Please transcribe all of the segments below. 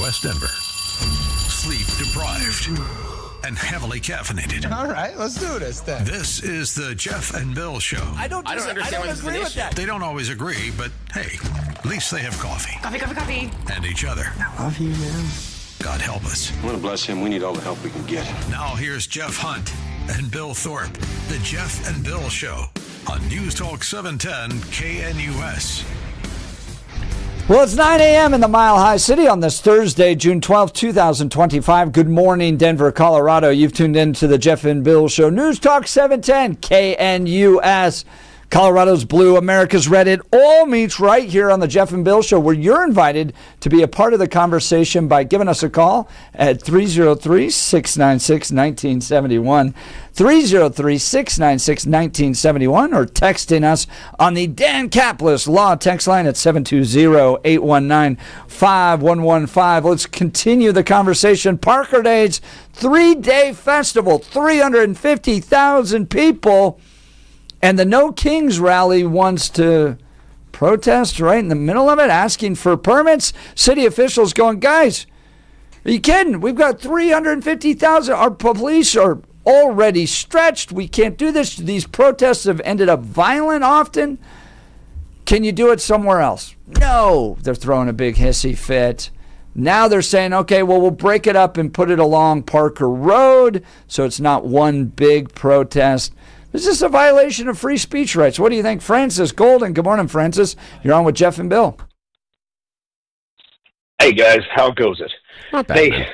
West Denver. Sleep deprived and heavily caffeinated. All right, let's do this then. This is the Jeff and Bill Show. I don't understand why agree with that. They don't always agree, but hey, at least they have coffee. Coffee. And each other. I love you, man. God help us. I want to bless him. We need all the help we can get. Now here's Jeff Hunt and Bill Thorpe. The Jeff and Bill Show on News Talk 710 KNUS. Well, it's 9 a.m. in the Mile High City on this Thursday, June 12, 2025. Good morning, Denver, Colorado. You've tuned in to the Jeff and Bill Show. News Talk 710 KNUS. Colorado's blue, America's red. It all meets right here on the Jeff and Bill Show, where you're invited to be a part of the conversation by giving us a call at 303-696-1971, 303-696-1971, or texting us on the Dan Caplis Law text line at 720-819-5115. Let's continue the conversation. Parker Days, 3-day festival, 350,000 people. And the No Kings rally wants to protest right in the middle of it, asking for permits. City officials going, guys, are you kidding? We've got 350,000. Our police are already stretched. We can't do this. These protests have ended up violent often. Can you do it somewhere else? No. They're throwing a big hissy fit. Now they're saying, okay, well, we'll break it up and put it along Parker Road so it's not one big protest. Is this a violation of free speech rights? What do you think? Francis Golden. Good morning, Francis. You're on with Jeff and Bill. Hey, guys. How goes it? Not bad, hey, man.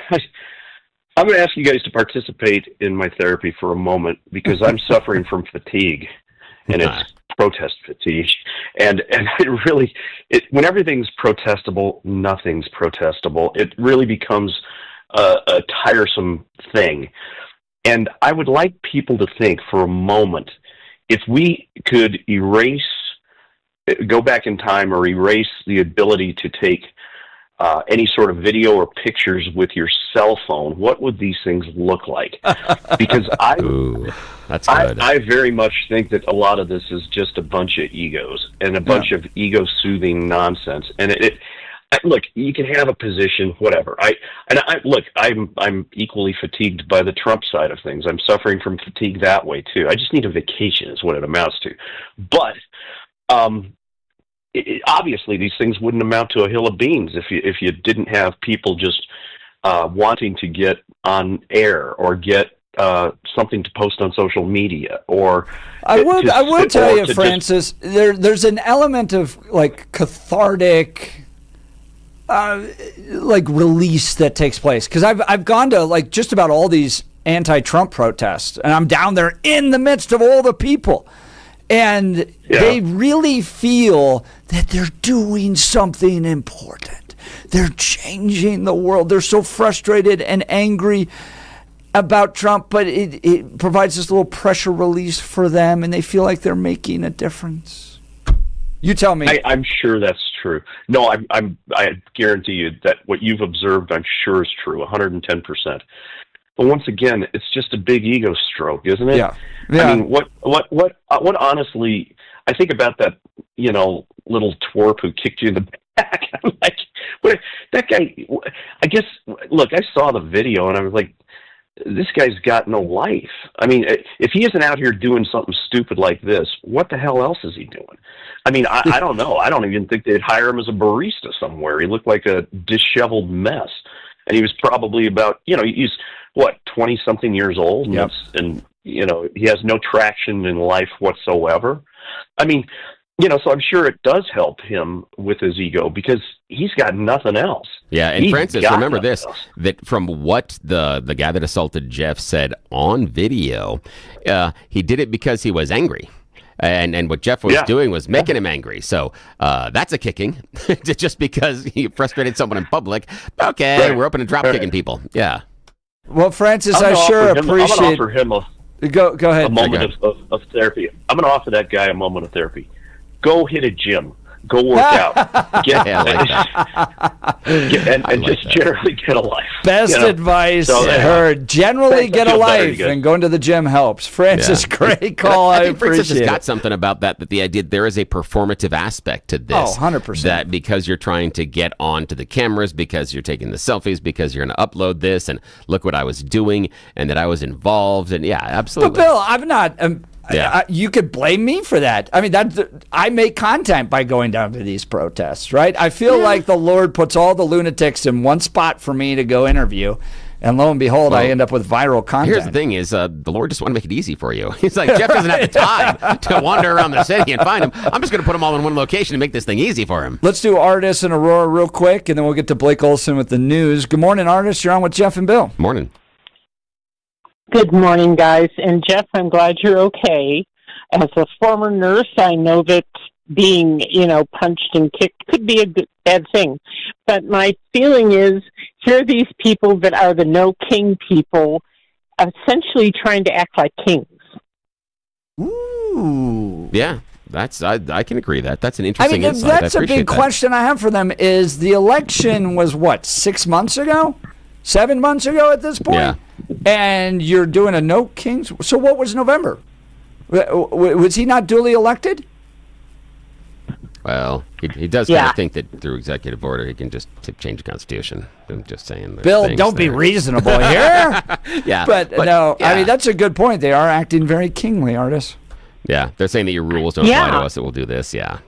I'm going to ask you guys to participate in my therapy for a moment because I'm suffering from fatigue, and it's protest fatigue. And it really, when everything's protestable, nothing's protestable. It really becomes a tiresome thing. And I would like people to think for a moment, if we could go back in time or erase the ability to take any sort of video or pictures with your cell phone, what would these things look like? Because I very much think that a lot of this is just a bunch of egos and a bunch of ego-soothing nonsense. And look, you can have a position, whatever. I'm equally fatigued by the Trump side of things. I'm suffering from fatigue that way too. I just need a vacation, is what it amounts to. But obviously, these things wouldn't amount to a hill of beans if you didn't have people just wanting to get on air or get something to post on social media. Or I would tell you, Francis, there's an element of like cathartic. Release that takes place, because I've gone to like just about all these anti-Trump protests, and I'm down there in the midst of all the people, and they really feel that they're doing something important. They're changing the world. They're so frustrated and angry about Trump, but it provides this little pressure release for them, and they feel like they're making a difference. You tell me. I'm sure that's true. No, I guarantee you that what you've observed, I'm sure is true, 110%. But once again, it's just a big ego stroke, isn't it? Yeah. I mean, what honestly, I think about that, little twerp who kicked you in the back. I'm like, that guy, I guess, look, I saw the video and I was like, this guy's got no life. I mean, if he isn't out here doing something stupid like this, what the hell else is he doing? I mean, I don't know. I don't even think they'd hire him as a barista somewhere. He looked like a disheveled mess. And he was probably about, he's, 20-something years old? Yep. And he has no traction in life whatsoever. I mean, so I'm sure it does help him with his ego because he's got nothing else. Yeah, and Francis, remember this, that from what the guy that assaulted Jeff said on video, he did it because he was angry. And what Jeff was doing was making him angry. So that's a kicking, just because he frustrated someone in public. Okay, we're open to drop kicking people. Yeah. Well, Francis, I sure appreciate. I'm going to offer him go ahead. a moment of therapy. I'm going to offer that guy a moment of therapy. Go hit a gym. go work out. Get, Yeah, I like that. and just generally get a life. Best advice heard. Generally get a life, and going to the gym helps. Francis, great call. I think Francis appreciate has got it. something about that the idea there is a performative aspect to this. Oh, 100%. That because you're trying to get onto the cameras, because you're taking the selfies, because you're going to upload this, and look what I was doing, and that I was involved, and yeah, absolutely. But Bill, I'm not. Yeah. You could blame me for that. I mean, I make content by going down to these protests, right? I feel like the Lord puts all the lunatics in one spot for me to go interview, and lo and behold, I end up with viral content. Here's the thing: is the Lord just want to make it easy for you? He's like, Jeff doesn't have the time to wander around the city and find him. I'm just going to put them all in one location and make this thing easy for him. Let's do Artis and Aurora real quick, and then we'll get to Blake Olson with the news. Good morning, Artis. You're on with Jeff and Bill. Morning. Good morning, guys. And Jeff, I'm glad you're okay. As a former nurse, I know that being, punched and kicked could be a bad thing. But my feeling is, here are these people that are the no king people, essentially trying to act like kings. Ooh. Yeah, I can agree that's an interesting insight. That's a big question I have for them. Is the election was what, 6 months ago? 7 months ago at this point? Yeah. And you're doing a no kings. So what was November? Was he not duly elected? Well, he does kind of think that through executive order he can just change the Constitution. I'm just saying. Bill, don't be reasonable here. Yeah. But no, yeah. I mean, that's a good point. They are acting very kingly, Artis. Yeah, they're saying that your rules don't apply to us, that we'll do this, yeah.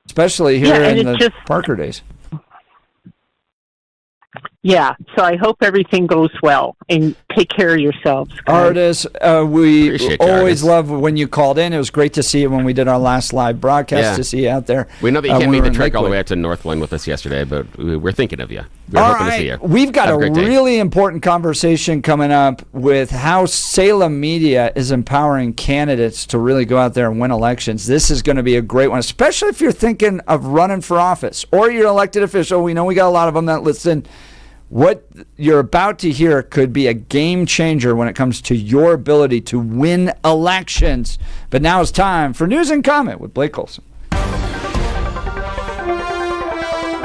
Especially here in the Parker days. Yeah, so I hope everything goes well, and take care of yourselves, guys. Artis, we Appreciate you, always Artis. love when you called in. It was great to see you when we did our last live broadcast, to see you out there. We know that you can't we make were the in trek all the Lakewood. way out to Northland with us yesterday, but we're thinking of you. We're All hoping to right, see you. we've got Have a great day. really important conversation coming up with how Salem media is empowering candidates to really go out there and win elections. This is going to be a great one, especially if you're thinking of running for office or you're an elected official. We know we got a lot of them that listen. What you're about to hear could be a game changer when it comes to your ability to win elections. But now it's time for News and Comment with Blake Olson.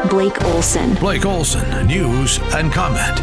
Blake Olson. Blake Olson, News and Comment.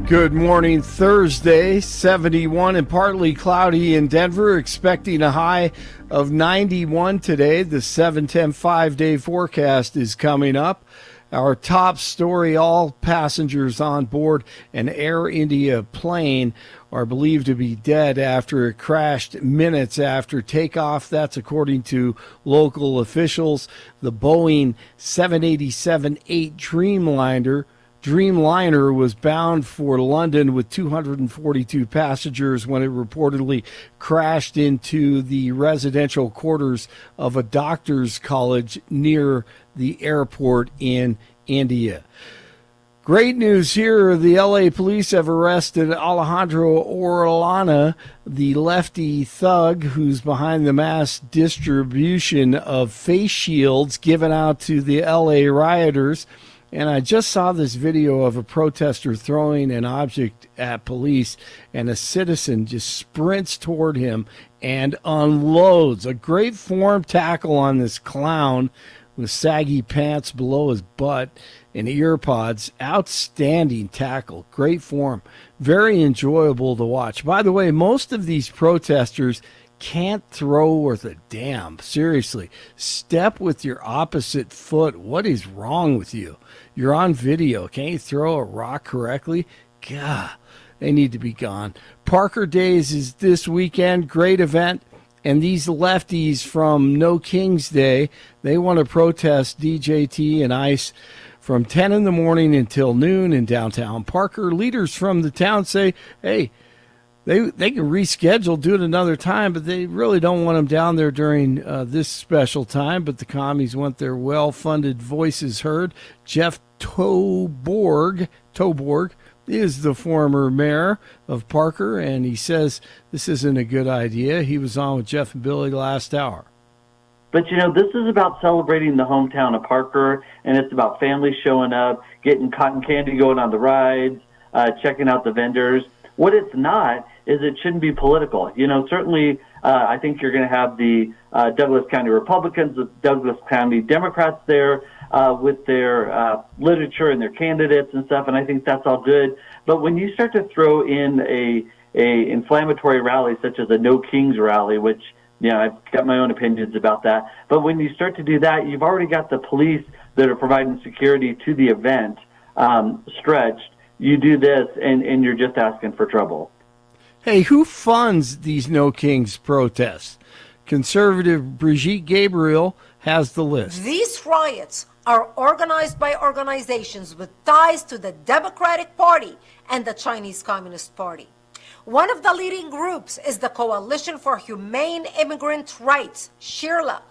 Good morning. Thursday, 71 and partly cloudy in Denver, expecting a high of 91 today. The 7-10 5-day forecast is coming up. Our top story, all passengers on board an Air India plane are believed to be dead after it crashed minutes after takeoff. That's according to local officials. The Boeing 787-8 Dreamliner was bound for London with 242 passengers when it reportedly crashed into the residential quarters of a doctor's college near the airport in India. Great news here. The LA police have arrested Alejandro Orellana, the lefty thug who's behind the mass distribution of face shields given out to the LA rioters. And I just saw this video of a protester throwing an object at police, and a citizen just sprints toward him and unloads a great form tackle on this clown with saggy pants below his butt and ear pods. Outstanding tackle. Great form. Very enjoyable to watch. By the way, most of these protesters can't throw worth a damn. Seriously, step with your opposite foot. What is wrong with you? You're on video. Can't you throw a rock correctly? God, they need to be gone. Parker Days is this weekend. Great event. And these lefties from No King's Day, they want to protest DJT and ICE from 10 in the morning until noon in downtown Parker. Leaders from the town say, hey, They can reschedule, do it another time, but they really don't want them down there during this special time. But the commies want their well-funded voices heard. Jeff Toborg is the former mayor of Parker, and he says this isn't a good idea. He was on with Jeff and Billy last hour. But, this is about celebrating the hometown of Parker, and it's about families showing up, getting cotton candy, going on the rides, checking out the vendors. What it's not is it shouldn't be political. Certainly I think you're going to have the Douglas County Republicans, the Douglas County Democrats there with their literature and their candidates and stuff, and I think that's all good. But when you start to throw in a inflammatory rally such as a No Kings rally, which I've got my own opinions about that, but when you start to do that, you've already got the police that are providing security to the event stretched. You do this, and you're just asking for trouble. Hey, who funds these No Kings protests? Conservative Brigitte Gabriel has the list. These riots are organized by organizations with ties to the Democratic Party and the Chinese Communist Party. One of the leading groups is the Coalition for Humane Immigrant Rights, SHIRLA,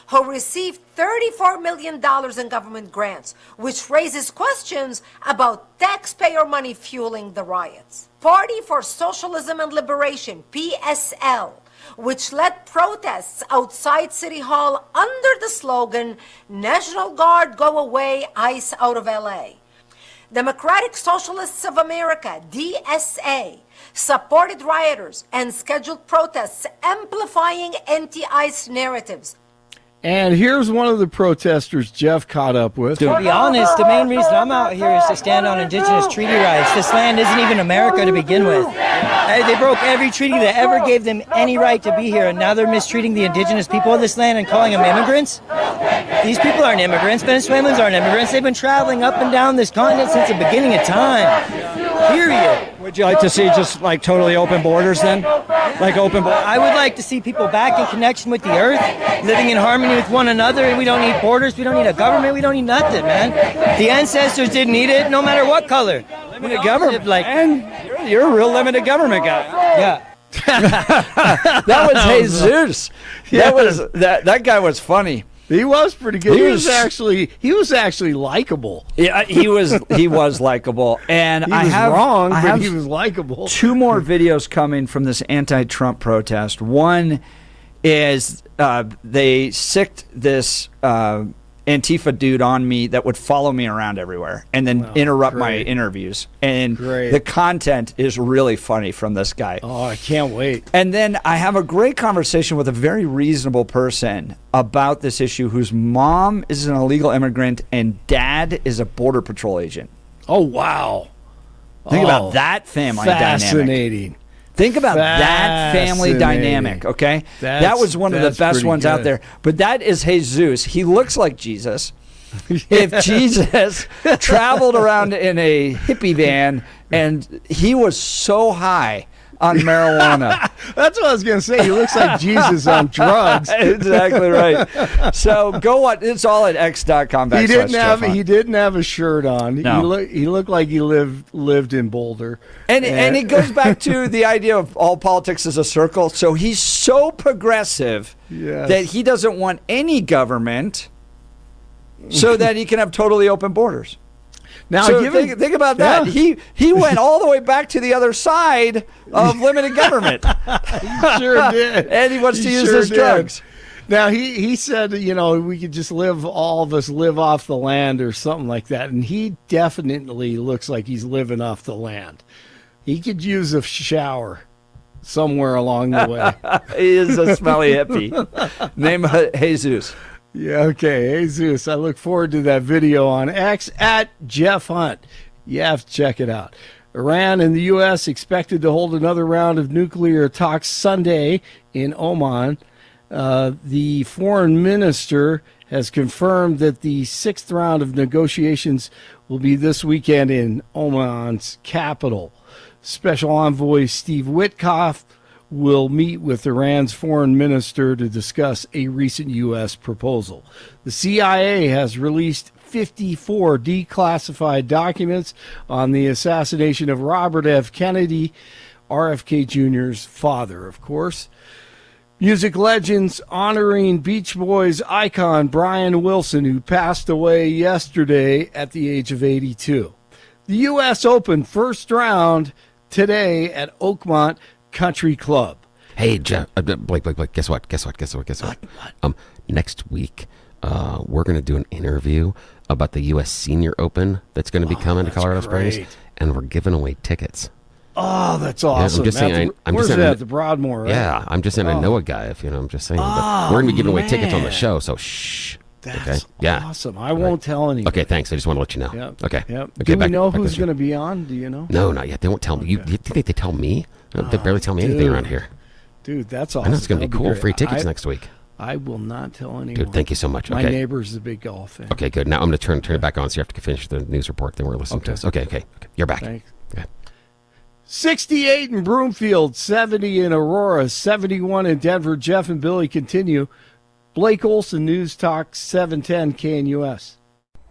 who received $34 million in government grants, which raises questions about taxpayer money fueling the riots. Party for Socialism and Liberation, PSL, which led protests outside City Hall under the slogan, National Guard Go Away, ICE Out of LA. Democratic Socialists of America, DSA, supported rioters and scheduled protests amplifying anti-ICE narratives. And here's one of the protesters Jeff caught up with. To be honest, the main reason I'm out here is to stand on indigenous treaty rights. This land isn't even America to begin with. They broke every treaty that ever gave them any right to be here, and now they're mistreating the indigenous people of this land and calling them immigrants. These people aren't immigrants. Venezuelans aren't immigrants. They've been traveling up and down this continent since the beginning of time. Period. Would you like to see just like totally open borders then? Like open borders? I would like to see people back in connection with the earth, living in harmony with one another, and we don't need borders, we don't need a government, we don't need nothing, man. The ancestors didn't need it, no matter what color. Limited government, man. You're a real limited government guy. Yeah. That was Jesus. That guy was funny. He was pretty good. He was actually likable. Yeah, he was likable. And he was likable. Two more videos coming from this anti-Trump protest. One is they sicked this Antifa dude on me that would follow me around everywhere and then interrupt my interviews. And the content is really funny from this guy. Oh, I can't wait. And then I have a great conversation with a very reasonable person about this issue whose mom is an illegal immigrant and dad is a Border Patrol agent. Oh, wow. Think about that family dynamic. Fascinating. Think about that family dynamic, okay? That was one of the best ones out there. But that is Jesus. He looks like Jesus. If Jesus traveled around in a hippie van and he was so high on marijuana. That's what I was going to say. He looks like Jesus on drugs. Exactly right. So go watch. It's all at x.com. He didn't have a shirt on. No. He looked like he lived in Boulder. And it goes back to the idea of all politics is a circle. So he's so progressive that he doesn't want any government so that he can have totally open borders. Now, so think about that. He went all the way back to the other side of limited government. He sure did. And he wants to use his drugs. Now, he said, we could just all of us live off the land or something like that. And he definitely looks like he's living off the land. He could use a shower somewhere along the way. He is a smelly hippie. Name Jesus. Yeah, okay. Jesus, I look forward to that video on X at Jeff Hunt. You have to check it out. Iran and the U.S. expected to hold another round of nuclear talks Sunday in Oman. The foreign minister has confirmed that the sixth round of negotiations will be this weekend in Oman's capital. Special Envoy Steve Witkoff will meet with Iran's foreign minister to discuss a recent U.S. proposal. The CIA has released 54 declassified documents on the assassination of Robert F. Kennedy, RFK Jr.'s father, of course. Music legends honoring Beach Boys icon Brian Wilson, who passed away yesterday at the age of 82. The U.S. Open first round today at Oakmont Country Club. Hey, Jeff, Blake, guess what? Next week, we're going to do an interview about the U.S. Senior Open that's going to be coming to Colorado Springs, and we're giving away tickets. Oh, that's awesome. I'm just saying. Where's that? At the Broadmoor, right? Yeah, I'm just saying I know a guy. If you know, I'm just saying. But we're gonna be giving away tickets on the show, so shh. That's awesome. I won't tell anyone. Okay, thanks. I just want to let you know. Yep. Okay. Yep. Okay, Do we know who's going to be on? Do you know? No, not yet. They won't tell me. You think they tell me? They barely tell me anything around here. Dude, that's awesome. I know it's going to be cool. Free tickets next week. I will not tell anyone. Dude, thank you so much. Okay. My neighbor's a big golf fan. Okay, good. Now I'm going to turn it back on so you have to finish the news report. Then we're listening to us. Okay. You're back. Thanks. Okay. 68 in Broomfield, 70 in Aurora, 71 in Denver. Jeff and Billy continue. Blake Olson, News Talk 710 KNUS.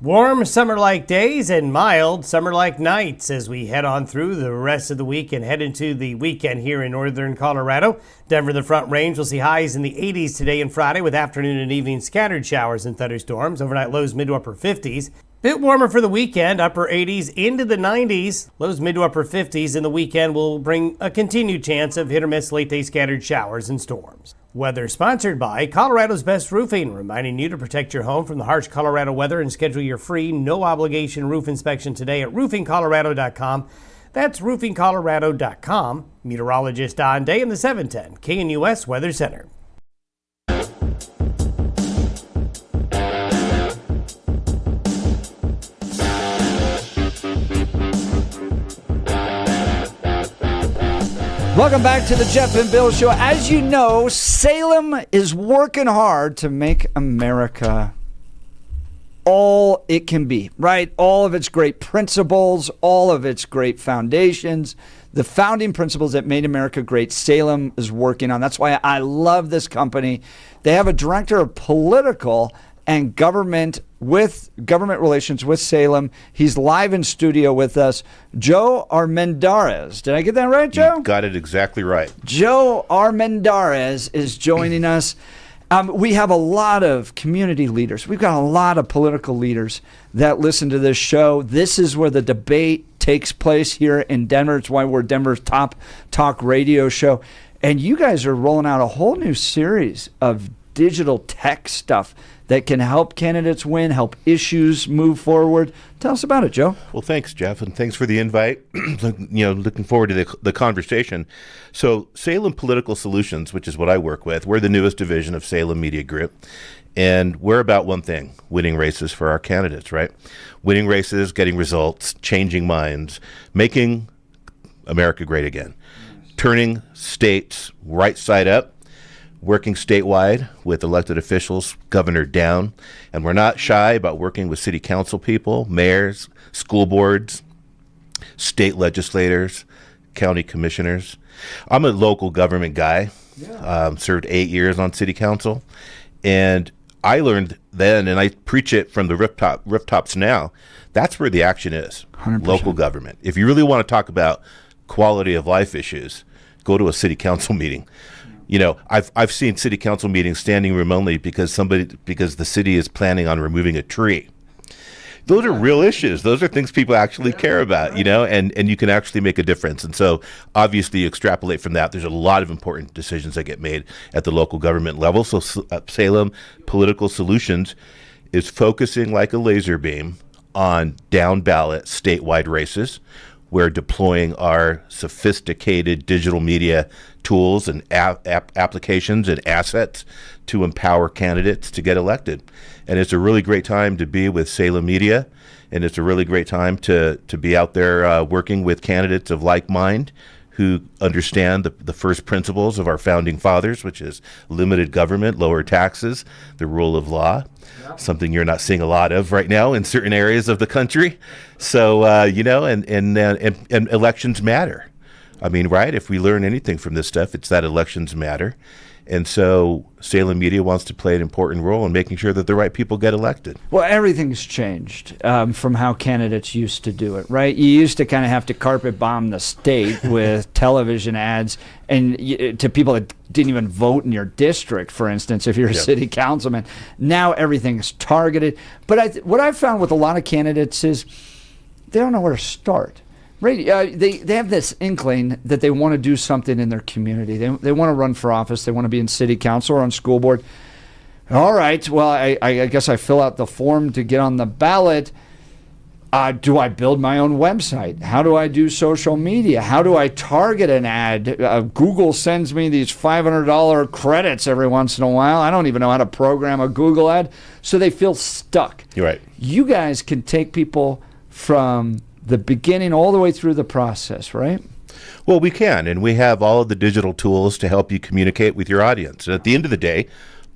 Warm summer-like days and mild summer-like nights as we head on through the rest of the week and head into the weekend here in northern Colorado. Denver, the Front Range, will see highs in the 80s today and Friday with afternoon and evening scattered showers and thunderstorms. Overnight lows mid to upper 50s. Bit warmer for the weekend, upper 80s into the 90s. Lows mid to upper 50s in the weekend will bring a continued chance of hit or miss late day scattered showers and storms. Weather sponsored by Colorado's Best Roofing, reminding you to protect your home from the harsh Colorado weather and schedule your free, no-obligation roof inspection today at roofingcolorado.com. That's roofingcolorado.com. Meteorologist Don Day in the 710 KNUS Weather Center. Welcome back to the Jeff and Bill Show. As you know, Salem is working hard to make America all it can be, right? All of its great principles, all of its great foundations, the founding principles that made America great, Salem is working on. That's why I love this company. They have a director of political and government relations with Salem. He's live in studio with us, Joe Armendariz. Did I get that right, Joe? You got it exactly right. Joe Armendariz is joining us. We have a lot of community leaders. We've got a lot of political leaders that listen to this show. This is where the debate takes place here in Denver. It's why we're Denver's top talk radio show. And you guys are rolling out a whole new series of digital tech stuff that can help candidates win, help issues move forward. Tell us about it, Joe. Well, thanks, Jeff, and thanks for the invite. Looking forward to the conversation. So Salem Political Solutions, which is what I work with, we're the newest division of Salem Media Group, and we're about one thing, winning races for our candidates, right? Winning races, getting results, changing minds, making America great again, turning states right side up, working statewide with elected officials, governor down, and we're not shy about working with city council people, mayors, school boards, state legislators, county commissioners. I'm a local government guy, served 8 years on city council, and I learned then, and I preach it from the rooftops now, that's where the action is, 100%. Local government. If you really want to talk about quality of life issues, go to a city council meeting. You know, I've seen city council meetings standing room only because the city is planning on removing a tree. Those are real issues. Those are things people actually care about, you know, and you can actually make a difference. And so obviously you extrapolate from that. There's a lot of important decisions that get made at the local government level. So Salem Political Solutions is focusing like a laser beam on down ballot statewide races. We're deploying our sophisticated digital media tools and applications and assets to empower candidates to get elected. And it's a really great time to be with Salem Media, and it's a really great time to be out there working with candidates of like mind who understand the first principles of our founding fathers, which is limited government, lower taxes, the rule of law, something you're not seeing a lot of right now in certain areas of the country. So, and elections matter. I mean, right? If we learn anything from this stuff, it's that elections matter. And so Salem Media wants to play an important role in making sure that the right people get elected. Well, everything's changed from how candidates used to do it, right? You used to kind of have to carpet bomb the state with television ads and to people that didn't even vote in your district, for instance, if you're a city councilman. Now everything's targeted. But what I've found with a lot of candidates is they don't know where to start. Right, they have this inkling that they want to do something in their community. They want to run for office. They want to be in city council or on school board. All right, well, I guess I fill out the form to get on the ballot. Do I build my own website? How do I do social media? How do I target an ad? Google sends me these $500 credits every once in a while. I don't even know how to program a Google ad. So they feel stuck. You're right. You guys can take people from the beginning all the way through the process, right? Well, we can, and we have all of the digital tools to help you communicate with your audience. And at the end of the day,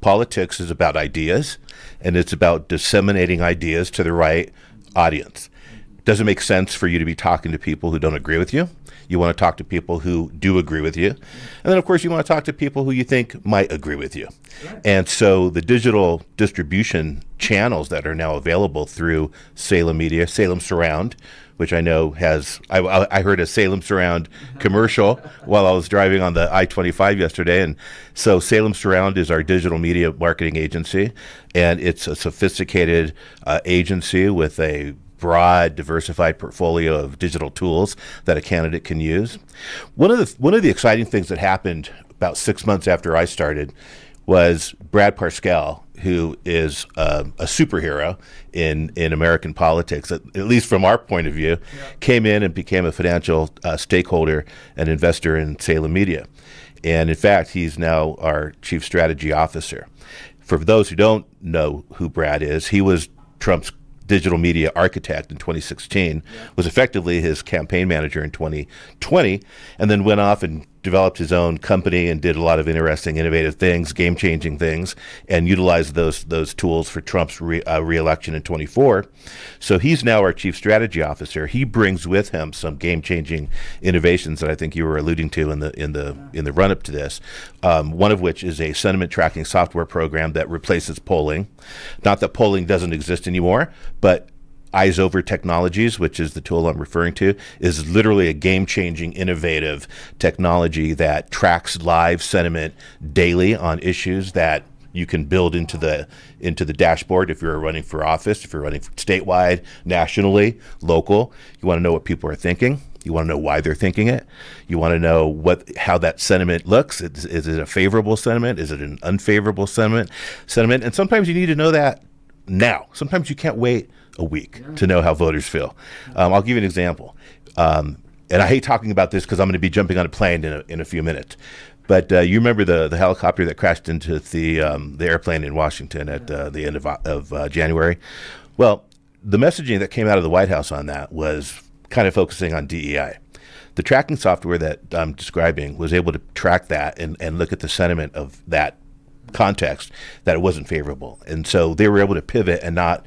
politics is about ideas, and it's about disseminating ideas to the right audience. It doesn't make sense for you to be talking to people who don't agree with you. You want to talk to people who do agree with you. And then, of course, you want to talk to people who you think might agree with you. Right. And so the digital distribution channels that are now available through Salem Media, Salem Surround, which I know has, I heard a Salem Surround commercial while I was driving on the I-25 yesterday. And so Salem Surround is our digital media marketing agency, and it's a sophisticated agency with a broad, diversified portfolio of digital tools that a candidate can use. One of the exciting things that happened about 6 months after I started was Brad Parscale, who is a superhero in American politics, at least from our point of view, came in and became a financial stakeholder and investor in Salem Media. And in fact, he's now our chief strategy officer. For those who don't know who Brad is, he was Trump's digital media architect in 2016, was effectively his campaign manager in 2020, and then went off and developed his own company and did a lot of interesting, innovative things, game-changing things, and utilized those tools for Trump's re-election in 24. So he's now our chief strategy officer. He brings with him some game-changing innovations that I think you were alluding to in the run-up to this. One of which is a sentiment tracking software program that replaces polling. Not that polling doesn't exist anymore, but Eyes Over Technologies, which is the tool I'm referring to, is literally a game-changing, innovative technology that tracks live sentiment daily on issues that you can build into the dashboard if you're running for office, if you're running statewide, nationally, local. You want to know what people are thinking. You want to know why they're thinking it. You want to know how that sentiment looks. Is it a favorable sentiment? Is it an unfavorable sentiment? And sometimes you need to know that now. Sometimes you can't wait a week to know how voters feel. I'll give you an example. And I hate talking about this because I'm going to be jumping on a plane in a few minutes. But you remember the helicopter that crashed into the airplane in Washington at the end of January? Well, the messaging that came out of the White House on that was kind of focusing on DEI. The tracking software that I'm describing was able to track that and look at the sentiment of that context, that it wasn't favorable. And so they were able to pivot and not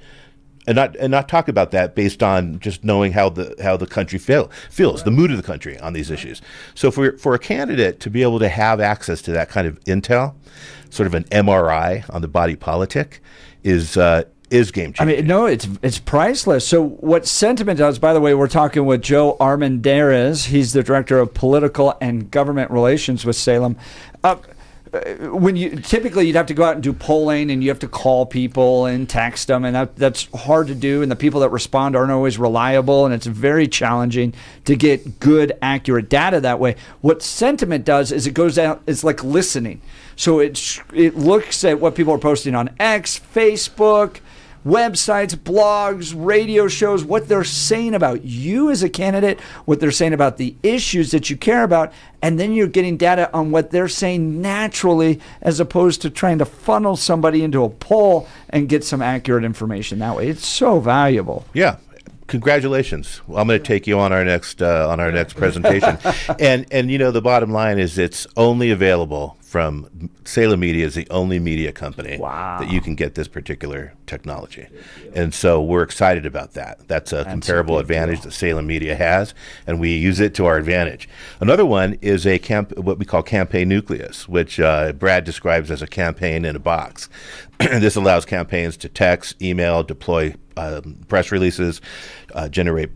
talk about that based on just knowing how the country feels, the mood of the country on these issues. So for a candidate to be able to have access to that kind of intel, sort of an MRI on the body politic, is game changing. I mean, no, it's priceless. So what Sentiment does, by the way, we're talking with Joe Armendariz. He's the director of political and government relations with Salem. When typically you'd have to go out and do polling, and you have to call people and text them, and that's hard to do, and the people that respond aren't always reliable, and it's very challenging to get good, accurate data that way. What Sentiment does is it goes out, it's like listening. So it looks at what people are posting on X, Facebook, websites, blogs, radio shows, what they're saying about you as a candidate, what they're saying about the issues that you care about, and then you're getting data on what they're saying naturally, as opposed to trying to funnel somebody into a poll and get some accurate information that way. It's so valuable. Yeah. Congratulations. Well, I'm going to take you on our next presentation. and the bottom line is it's only available from Salem Media, is the only media company that you can get this particular technology. And so we're excited about that. That's a comparable advantage that Salem Media has, and we use it to our advantage. Another one is what we call Campaign Nucleus, which Brad describes as a campaign in a box. This allows campaigns to text, email, deploy press releases, generate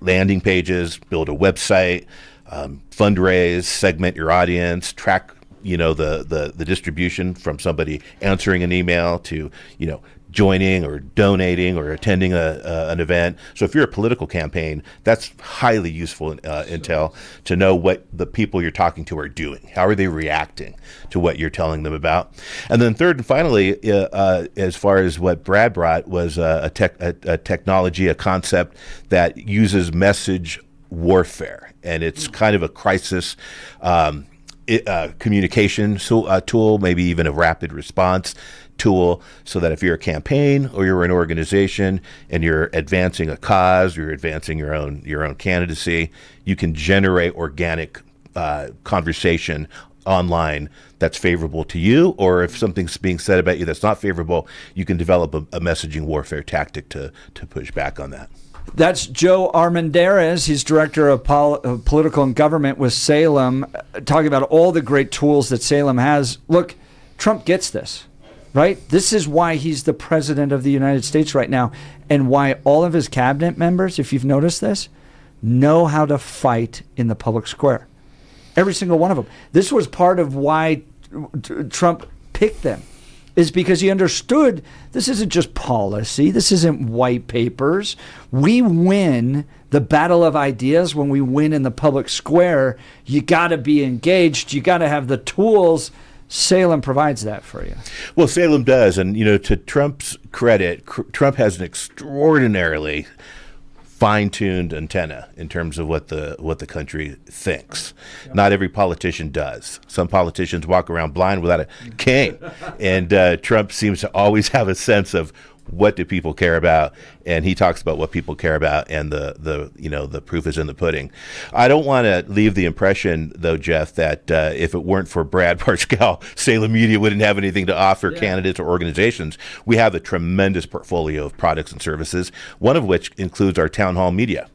landing pages, build a website, fundraise, segment your audience, track the distribution from somebody answering an email to joining or donating or attending an event. So if you're a political campaign, that's highly useful intel to know what the people you're talking to are doing. How are they reacting to what you're telling them about? And then third and finally, as far as what Brad brought, was a technology, a concept that uses message warfare. And it's kind of a crisis communication tool, maybe even a rapid response tool, so that if you're a campaign or you're an organization and you're advancing a cause, you're advancing your own candidacy, you can generate organic conversation online that's favorable to you, or if something's being said about you that's not favorable, you can develop a messaging warfare tactic to push back on that. That's Joe Armendariz. He's director of political and government with Salem, talking about all the great tools that Salem has. Look, Trump gets this, right? This is why he's the president of the United States right now, and why all of his cabinet members, if you've noticed this, know how to fight in the public square. Every single one of them. This was part of why Trump picked them, is because he understood this isn't just policy. This isn't white papers. We win the battle of ideas when we win in the public square. You got to be engaged. You got to have the tools. Salem provides that for you. Well, Salem does. And, to Trump's credit, Trump has an extraordinarily fine-tuned antenna in terms of what the country thinks. Yep. Not every politician does. Some politicians walk around blind without a cane, and Trump seems to always have a sense of what do people care about, and he talks about what people care about, and the proof is in the pudding. I don't want to leave the impression, though, Jeff, that if it weren't for Brad Parscale, Salem Media wouldn't have anything to offer candidates or organizations. We have a tremendous portfolio of products and services, one of which includes our town hall media.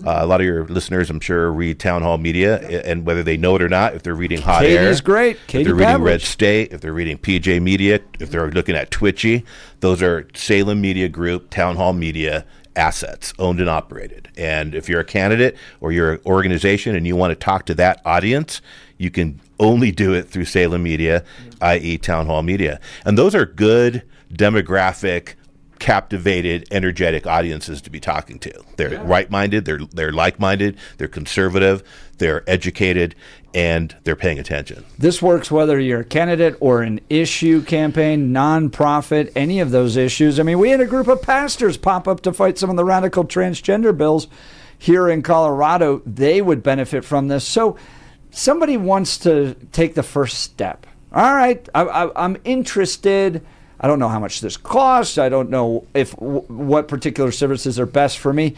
A lot of your listeners, I'm sure, read town hall media, and whether they know it or not, if they're reading Hot Air, Katie's great. If they're reading Red State, if they're reading PJ Media, if they're looking at Twitchy, those are Salem Media Group, town hall media assets, owned and operated. And if you're a candidate or you're an organization and you want to talk to that audience, you can only do it through Salem Media, i.e. town hall media. And those are good demographic, captivated, energetic audiences to be talking to. They're right-minded, they're like-minded, they're conservative, they're educated, and they're paying attention. This works whether you're a candidate or an issue campaign, nonprofit, any of those issues. I mean, we had a group of pastors pop up to fight some of the radical transgender bills here in Colorado. They would benefit from this. So somebody wants to take the first step. All right, I'm interested. I don't know how much this costs. I don't know what particular services are best for me,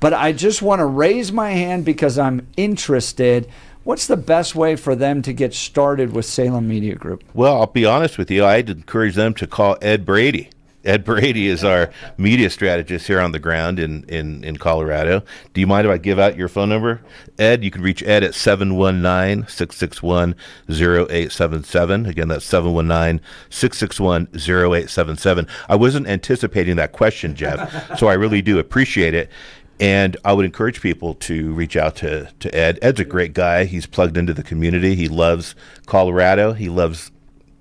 but I just want to raise my hand because I'm interested. What's the best way for them to get started with Salem Media Group? Well, I'll be honest with you. I'd encourage them to call Ed Brady. Ed Brady is our media strategist here on the ground in Colorado. Do you mind if I give out your phone number? Ed, you can reach Ed at 719-661-0877. Again, that's 719-661-0877. I wasn't anticipating that question, Jeff, so I really do appreciate it. And I would encourage people to reach out to Ed. Ed's a great guy. He's plugged into the community. He loves Colorado. He loves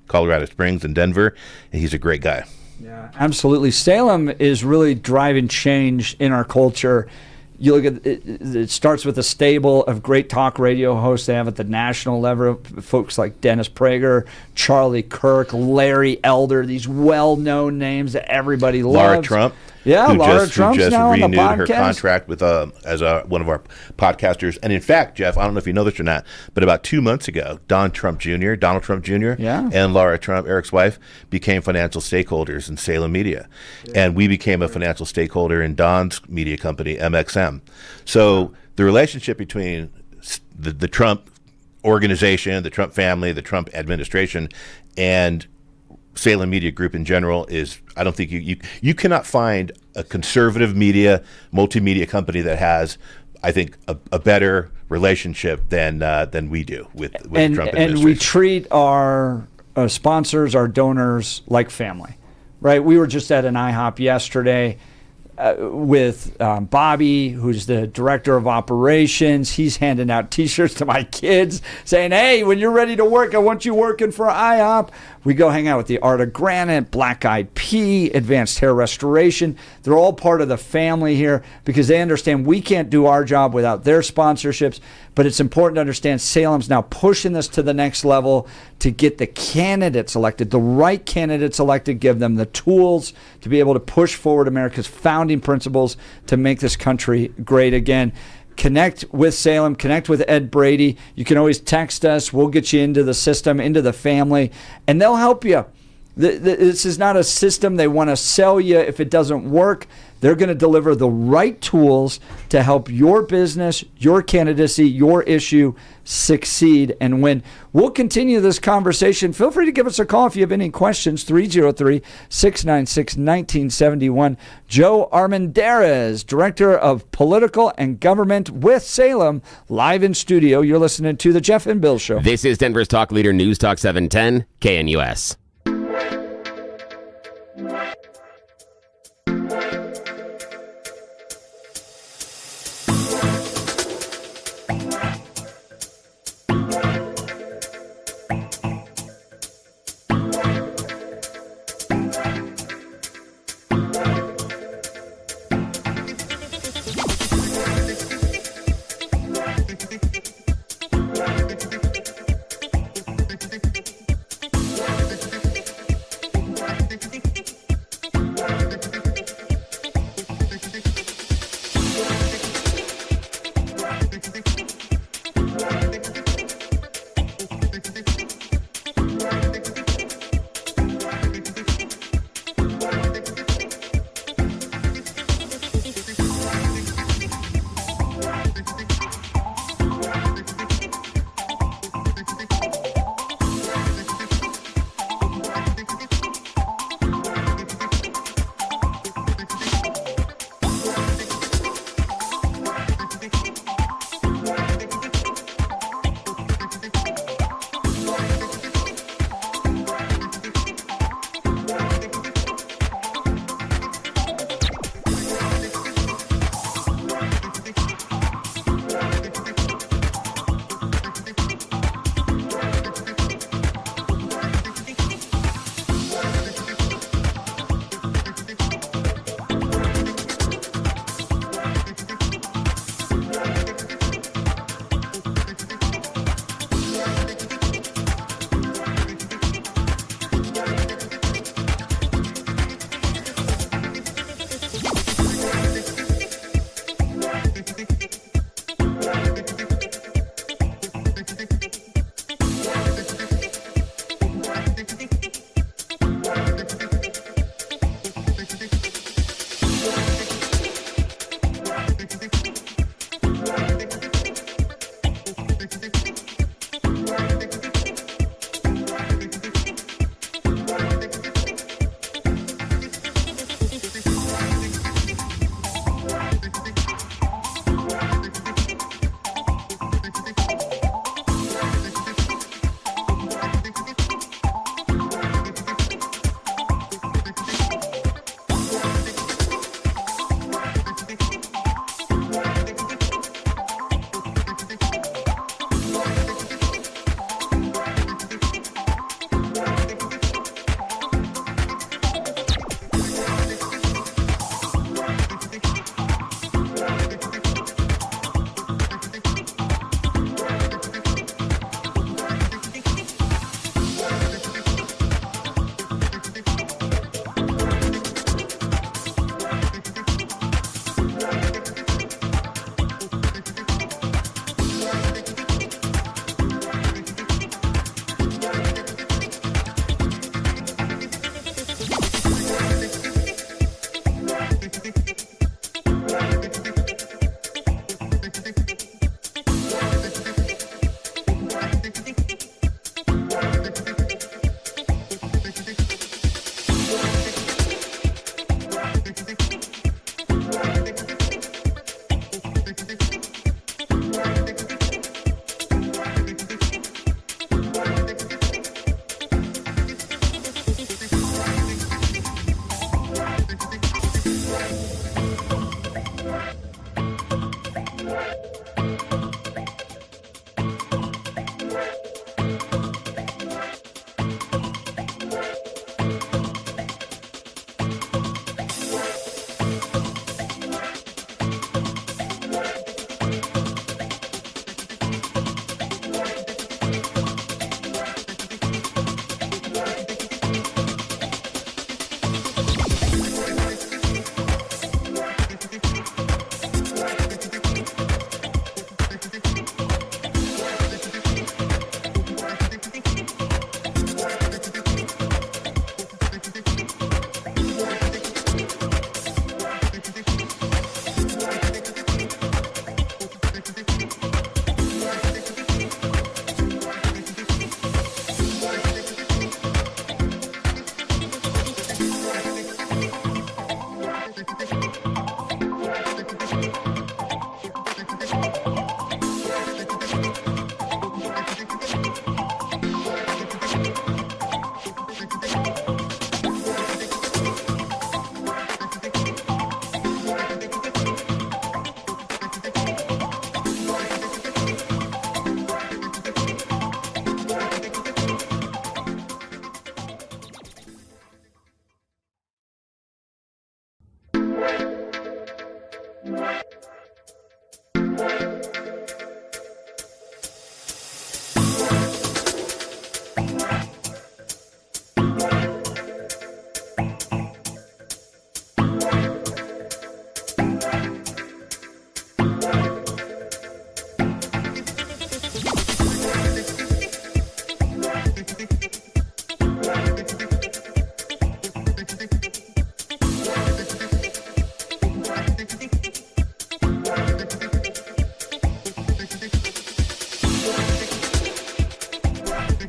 Colorado Springs and Denver, and he's a great guy. Yeah, absolutely. Salem is really driving change in our culture. You look at it starts with a stable of great talk radio hosts they have at the national level, folks like Dennis Prager, Charlie Kirk, Larry Elder, these well-known names that everybody loves. Laura Trump. Yeah, Laura Trump's now on the podcast. Who just renewed her contract with as one of our podcasters. And in fact, Jeff, I don't know if you know this or not, but about 2 months ago, Donald Trump Jr., and Laura Trump, Eric's wife, became financial stakeholders in Salem Media. Yeah. And we became a financial stakeholder in Don's media company, MXM. So the relationship between the Trump organization, the Trump family, the Trump administration, and Salem Media Group in general is, I don't think you cannot find a conservative media, multimedia company that has, I think, a better relationship than we do with the Trump administration. And we treat our sponsors, our donors, like family, right? We were just at an IHOP yesterday with Bobby, who's the director of operations. He's handing out T-shirts to my kids saying, hey, when you're ready to work, I want you working for IHOP. We go hang out with the Art of Granite, Black Eyed Pea, Advanced Hair Restoration. They're all part of the family here because they understand we can't do our job without their sponsorships. But it's important to understand Salem's now pushing this to the next level to get the candidates elected, the right candidates elected, give them the tools to be able to push forward America's founding principles to make this country great again. Connect with Salem, connect with Ed Brady. You can always text us. We'll get you into the system, into the family, and they'll help you. This is not a system they want to sell you if it doesn't work. They're going to deliver the right tools to help your business, your candidacy, your issue succeed and win. We'll continue this conversation. Feel free to give us a call if you have any questions, 303-696-1971. Joe Armendariz, Director of Political and Government with Salem, live in studio. You're listening to The Jeff and Bill Show. This is Denver's talk leader, News Talk 710, KNUS.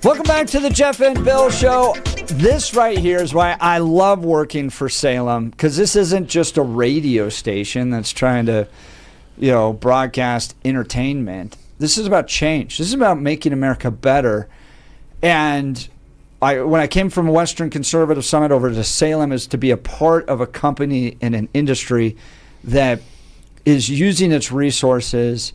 Welcome back to the Jeff and Bill Show. This right here is why I love working for Salem, because this isn't just a radio station that's trying to, broadcast entertainment. This is about change. This is about making America better. And when I came from Western Conservative Summit over to Salem, is to be a part of a company in an industry that is using its resources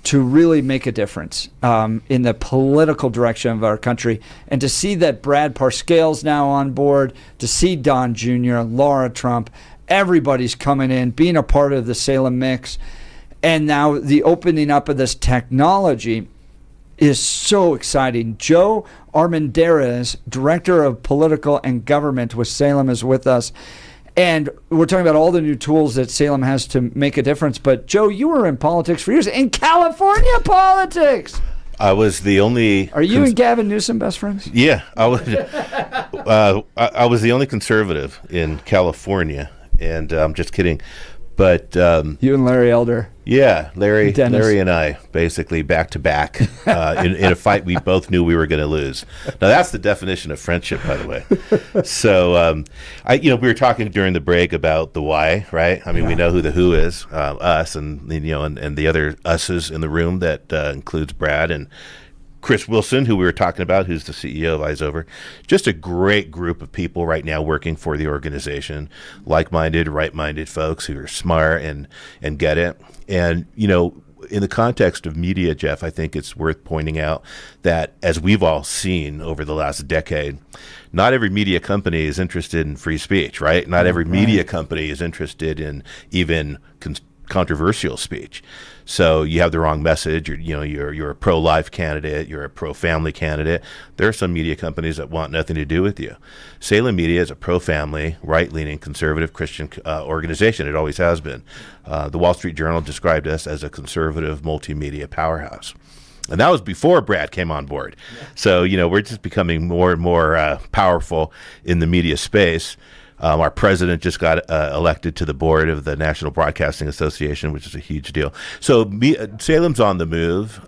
to really make a difference in the political direction of our country. And to see that Brad Parscale's now on board, to see Don Jr., Laura Trump, everybody's coming in, being a part of the Salem mix. And now the opening up of this technology is so exciting. Joe Armendariz, Director of Political and Government with Salem, is with us. And we're talking about all the new tools that Salem has to make a difference. But, Joe, you were in politics for years, in California politics. I was the only... Are you and Gavin Newsom best friends? Yeah. I was the only conservative in California. And I'm just kidding. But you and Larry Elder. Yeah, Larry and I basically back to back in a fight we both knew we were going to lose. Now that's the definition of friendship, by the way. So we were talking during the break about the why, right? I mean, we know who the who is, us, and and the other us's in the room that includes Brad and Chris Wilson, who we were talking about, who's the CEO of Eyes Over. Just a great group of people right now working for the organization, like-minded, right-minded folks who are smart and get it. And, in the context of media, Jeff, I think it's worth pointing out that, as we've all seen over the last decade, not every media company is interested in free speech, right? Not every media company is interested in even controversial speech. So you have the wrong message. You're a pro-life candidate. You're a pro-family candidate. There are some media companies that want nothing to do with you. Salem Media is a pro-family, right-leaning, conservative Christian organization. It always has been. The Wall Street Journal described us as a conservative multimedia powerhouse. And that was before Brad came on board. Yeah. So, we're just becoming more and more powerful in the media space. Our president just got elected to the board of the National Broadcasting Association, which is a huge deal. So Salem's on the move,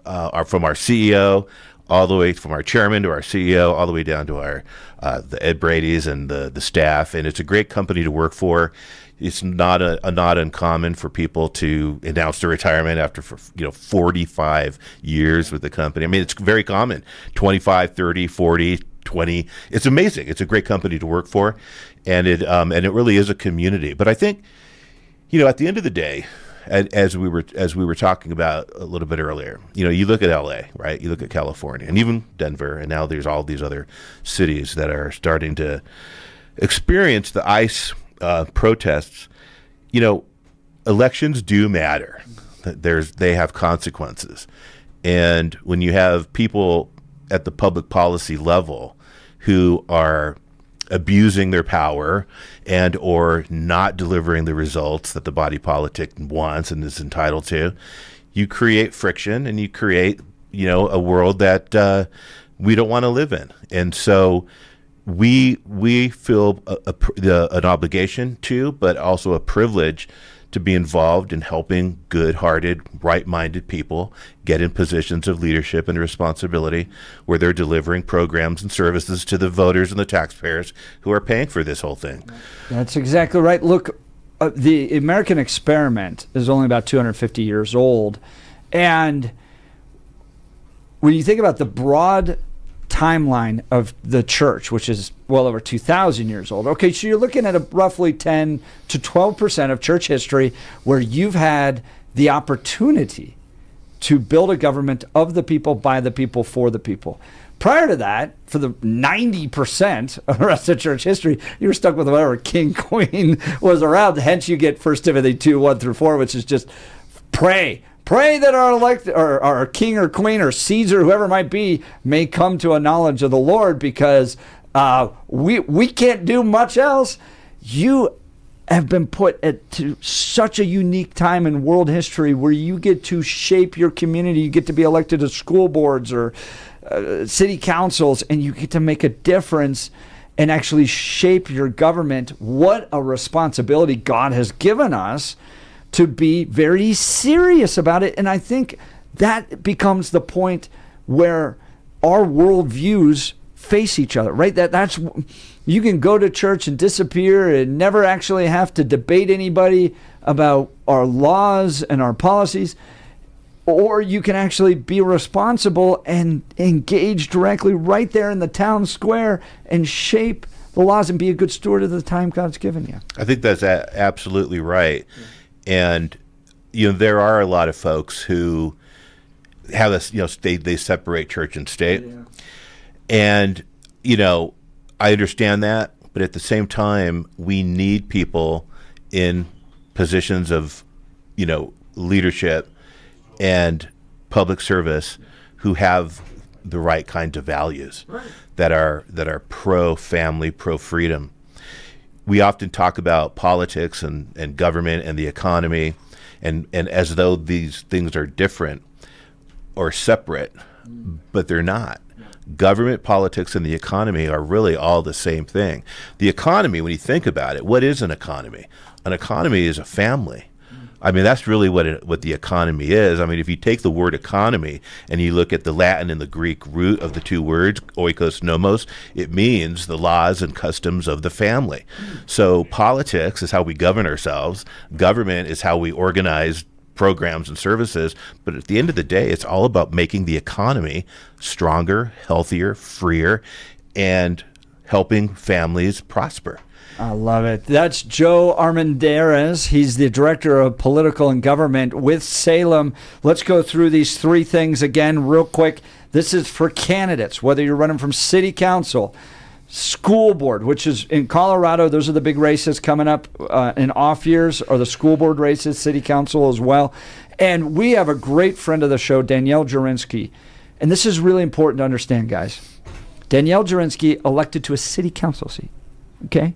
from our CEO all the way, from our chairman to our CEO, all the way down to our the Ed Brady's and the staff. And it's a great company to work for. It's not not uncommon for people to announce their retirement after 45 years with the company. I mean, it's very common, 25, 30, 40, 20. It's amazing. It's a great company to work for, and it really is a community. But I think, at the end of the day, as we were talking about a little bit earlier, you look at LA, right? You look at California, and even Denver, and now there's all these other cities that are starting to experience the ICE protests. Elections do matter. They have consequences, and when you have people at the public policy level who are abusing their power and or not delivering the results that the body politic wants and is entitled to, you create friction and you create, a world that we don't want to live in. And so we feel an obligation to, but also a privilege to be involved in helping good-hearted, right-minded people get in positions of leadership and responsibility where they're delivering programs and services to the voters and the taxpayers who are paying for this whole thing. That's exactly right. Look, the American experiment is only about 250 years old. And when you think about the broad timeline of the church, which is well over 2,000 years old, okay, so you're looking at a roughly 10 to 12% of church history where you've had the opportunity to build a government of the people, by the people, for the people. Prior to that, for the 90% of the rest of church history, you were stuck with whatever king, queen was around. Hence, you get 1 Timothy 2, 1 through 4, which is just pray. Pray that our king or queen or Caesar, whoever it might be, may come to a knowledge of the Lord, because we can't do much else. You have been put to such a unique time in world history where you get to shape your community. You get to be elected to school boards or city councils, and you get to make a difference and actually shape your government. What a responsibility God has given us to be very serious about it. And I think that becomes the point where our worldviews face each other, right? That's you can go to church and disappear and never actually have to debate anybody about our laws and our policies, or you can actually be responsible and engage directly right there in the town square and shape the laws and be a good steward of the time God's given you. I think that's absolutely right. And there are a lot of folks who have this, they separate church and state. Yeah. And I understand that, but at the same time, we need people in positions of leadership and public service who have the right kinds of values, right, that are pro-family, pro-freedom. We often talk about politics and government and the economy, and as though these things are different or separate, but they're not. Government, politics, and the economy are really all the same thing. The economy, when you think about it, what is an economy? An economy is a family. I mean, that's really what the economy is. I mean, if you take the word economy and you look at the Latin and the Greek root of the two words, oikos, nomos, it means the laws and customs of the family. So politics is how we govern ourselves. Government is how we organize programs and services. But at the end of the day, it's all about making the economy stronger, healthier, freer, and helping families prosper. I love it. That's Joe Armendariz. He's the Director of Political and Government with Salem. Let's go through these three things again real quick. This is for candidates, whether you're running from city council, school board, which is in Colorado. Those are the big races coming up in off years, or the school board races, city council as well. And we have a great friend of the show, Danielle Jurinsky. And this is really important to understand, guys. Danielle Jurinsky, elected to a city council seat, okay,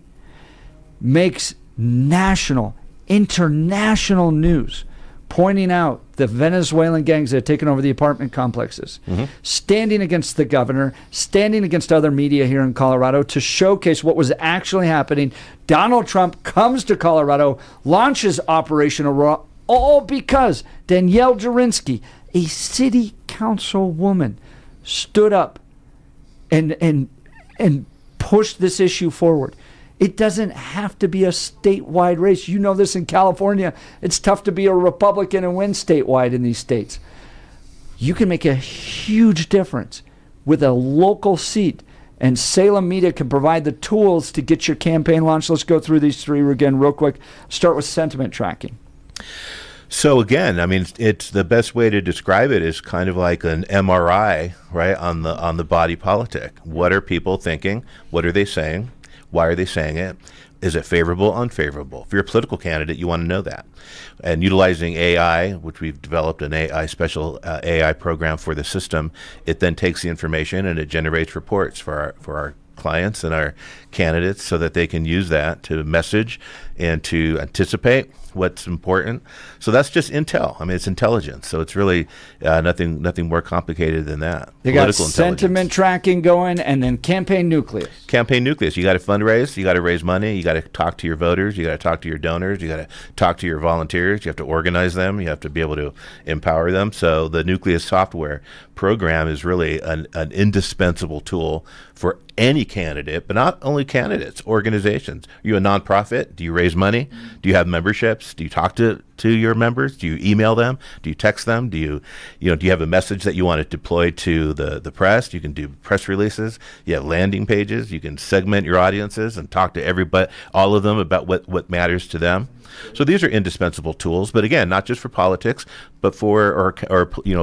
makes national, international news, pointing out the Venezuelan gangs that have taken over the apartment complexes, standing against the governor, standing against other media here in Colorado to showcase what was actually happening. Donald Trump comes to Colorado, launches Operation Aurora, all because Danielle Jurinsky, a city council woman, stood up and pushed this issue forward. It doesn't have to be a statewide race. You know this in California. It's tough to be a Republican and win statewide in these states. You can make a huge difference with a local seat, and Salem Media can provide the tools to get your campaign launched. Let's go through these three again real quick. Start with sentiment tracking. So again, I mean, it's the best way to describe it is kind of like an MRI, right, on the body politic. What are people thinking? What are they saying? Why are they saying it? Is it favorable, unfavorable? If you're a political candidate, you want to know that. And utilizing AI, which we've developed an special AI program for the system, it then takes the information and it generates reports for our clients and our candidates so that they can use that to message and to anticipate what's important. So that's just intel. I mean, it's intelligence. So it's really nothing more complicated than that. You got sentiment tracking going, and then campaign nucleus. Campaign nucleus. You got to fundraise. You got to raise money. You got to talk to your voters. You got to talk to your donors. You got to talk to your volunteers. You have to organize them. You have to be able to empower them. So the nucleus software program is really an indispensable tool for any candidate, but not only candidates, organizations. Are you a nonprofit? Do you raise money? Do you have memberships? Do you talk to your members? Do you email them? Do you text them? Do you have a message that you want to deploy to the press? You can do press releases. You have landing pages. You can segment your audiences and talk to everybody, all of them, about what matters to them. So these are indispensable tools, but again, not just for politics, but for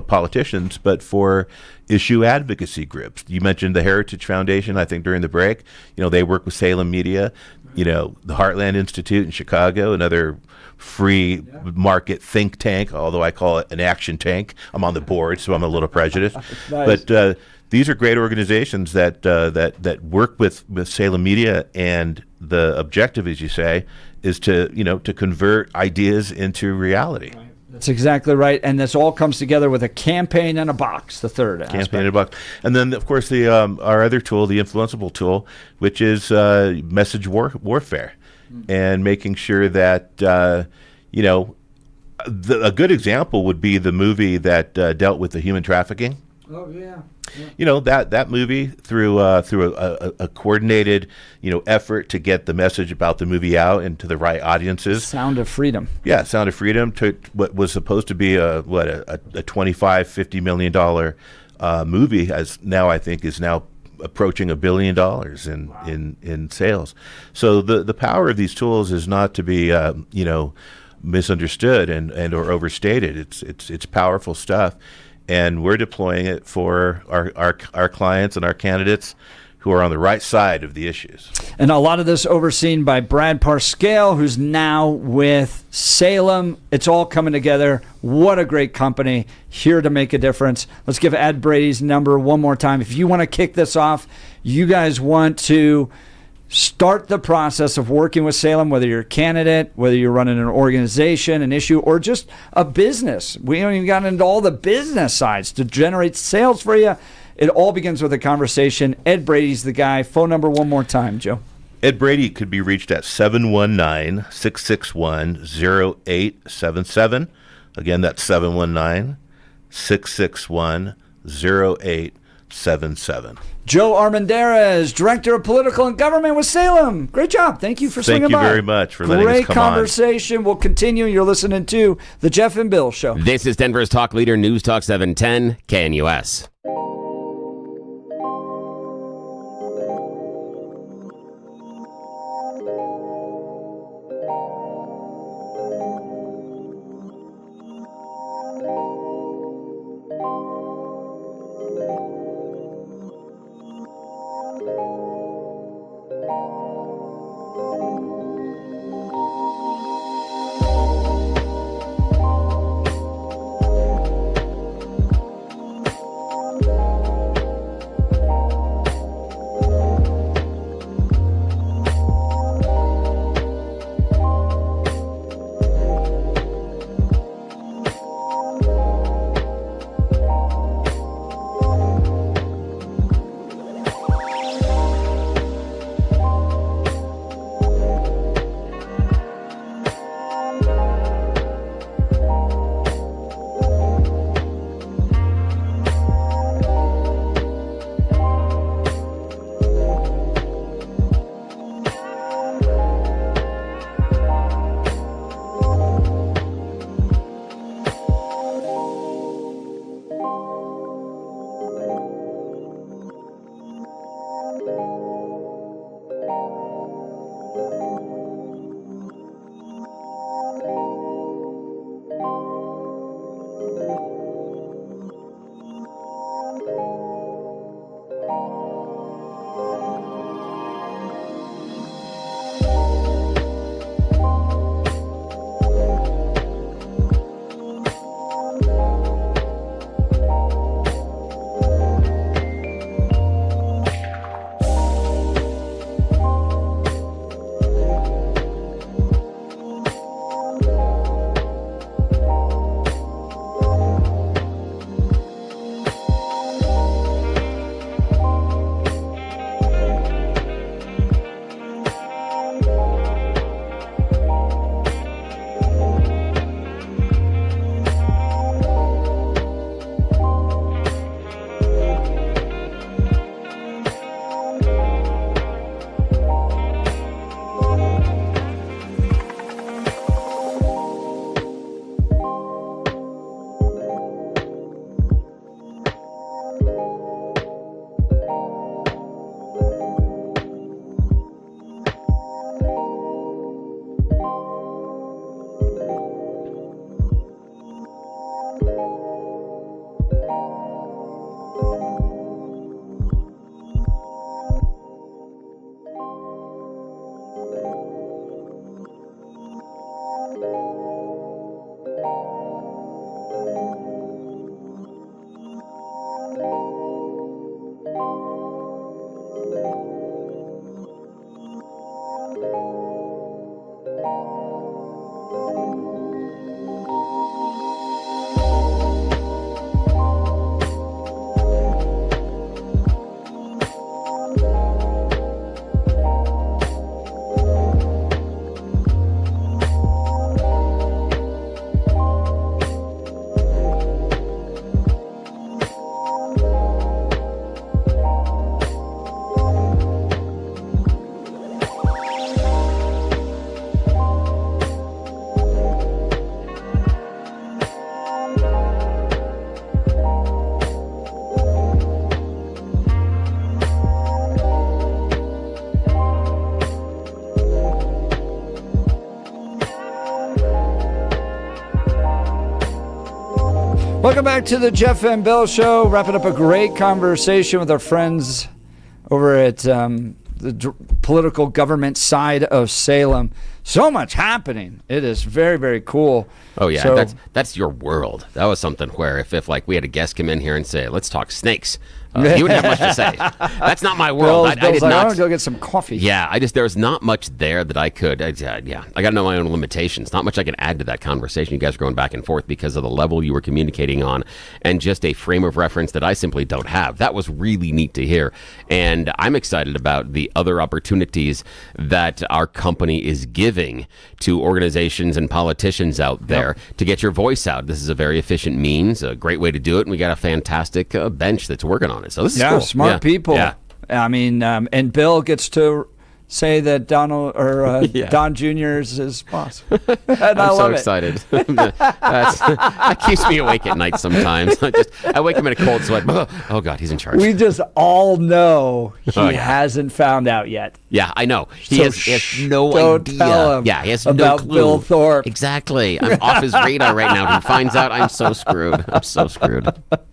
politicians, but for issue advocacy groups. You mentioned the Heritage Foundation, I think, during the break. They work with Salem Media. The Heartland Institute in Chicago, another free market think tank, although I call it an action tank. I'm on the board, so I'm a little prejudiced. Nice. But these are great organizations that work with Salem Media, and the objective, as you say, is to convert ideas into reality. Right. That's exactly right, and this all comes together with a campaign in a box. The third aspect. Campaign in a box, and then of course our other tool, the influenceable tool, which is message warfare, and making sure that a good example would be the movie that dealt with the human trafficking. Oh yeah. That movie through a coordinated effort to get the message about the movie out and to the right audiences. Sound of Freedom. Yeah, Sound of Freedom, to what was supposed to be a $25-50 million movie, I think is now approaching $1 billion in sales. So the power of these tools is not to be misunderstood and or overstated. It's powerful stuff. And we're deploying it for our clients and our candidates who are on the right side of the issues. And a lot of this overseen by Brad Parscale, who's now with Salem. It's all coming together. What a great company, here to make a difference. Let's give Ed Brady's number one more time. If you want to kick this off, you guys want to start the process of working with Salem, whether you're a candidate, whether you're running an organization, an issue, or just a business. We haven't even gotten into all the business sides to generate sales for you. It all begins with a conversation. Ed Brady's the guy. Phone number one more time, Joe. Ed Brady could be reached at 719-661-0877. Again, that's 719-661-0877. Joe Armendariz, Director of Political and Government with Salem. Great job. Thank you for swinging by. Thank you very much for letting us come on. Great conversation. We'll continue. You're listening to The Jeff and Bill Show. This is Denver's Talk Leader, News Talk 710, KNUS. Welcome back to the Jeff and Bill Show. Wrapping up a great conversation with our friends over at the political government side of Salem. So much happening. It is very, very cool. Oh, yeah. So, that's your world. That was something where if like we had a guest come in here and say, let's talk snakes, you wouldn't have much to say. That's not my world. Bill's I did like, not. I want to go get some coffee. Yeah, there was not much there that I could. I got to know my own limitations. Not much I can add to that conversation. You guys are going back and forth because of the level you were communicating on, and just a frame of reference that I simply don't have. That was really neat to hear, and I'm excited about the other opportunities that our company is giving to organizations and politicians out there to get your voice out. This is a very efficient means, a great way to do it, and we got a fantastic bench that's working on it. So this is cool. Smart people. Yeah. I mean, and Bill gets to say that Donald or Don Jr. is his boss. I'm so excited. That keeps me awake at night sometimes. I wake up in a cold sweat. Oh God, he's in charge. We just all know he hasn't found out yet. Yeah, I know. He has no idea. Tell him he has about no clue. Bill Thorpe. Exactly. I'm off his radar right now. If he finds out, I'm so screwed.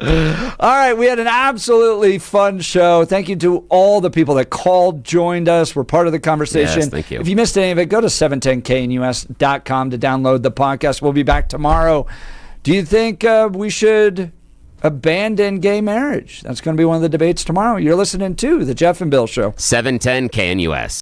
All right, we had an absolutely fun show. Thank you to all the people that called, joined us, were part of the conversation. Yes, thank you. If you missed any of it, go to 710knus.com to download the podcast. We'll be back tomorrow. Do you think we should abandon gay marriage? That's going to be one of the debates tomorrow. You're listening to The Jeff and Bill Show. 710 KNUS.